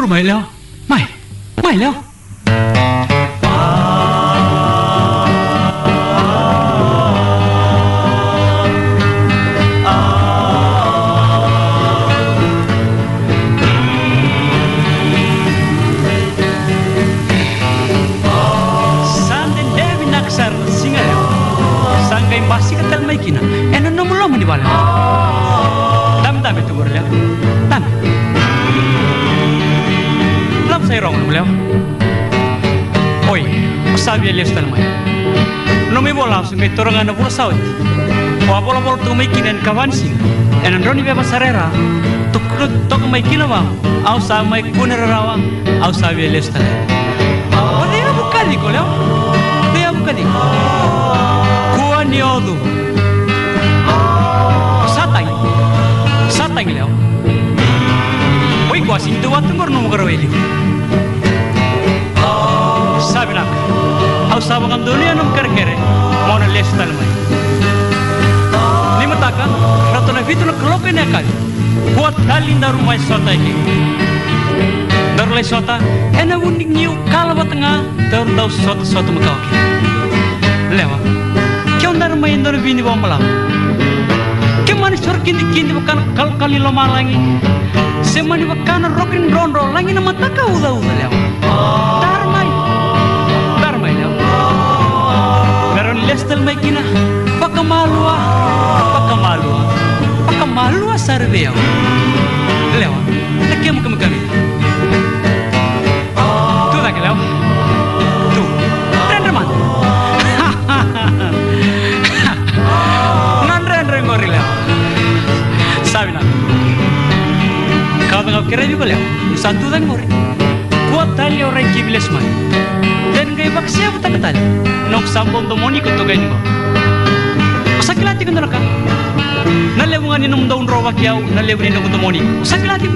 mày leo mày mày leo pasti ketel mai kina eno no mulo mani bala tam itu gorle tam lam sai rong muleo oi sabi lestal mai no me bola su me toronga na pura saut o bola bola tu mai kina kawan sing eno roni be basarera tok mai kina ba au sa mai kunera rawa au sabi lestal o dia bukali koleo dia bukali niodu satang leo oi quasi tu wattu gorno garweli sabina au sabangan dunia num kerkere mona lestal mai limataka ratona vituna klokene kali buat dalinda rumah sota iki darulai sota ena unik niu kala batanga daun dau sota makawaki lewa ndar mai ndar bini bombalam ke mani sor kindi bukan kali lo malangi semani bukan rokin rondo langi na mataka uda lew darmai lew garon lestel mai kina pakamalua sarveo lew nakem kami tu dak lew tu renderman ngorila sabina kada ngau kira juga leo satu dan ngori kuat tali orang kibiles mai dan gay baksia buta ketal nok sambon to moni ko to gay ngo sakilati ko naka nalebungan inum daun roba kiau nalebun inum to moni sakilati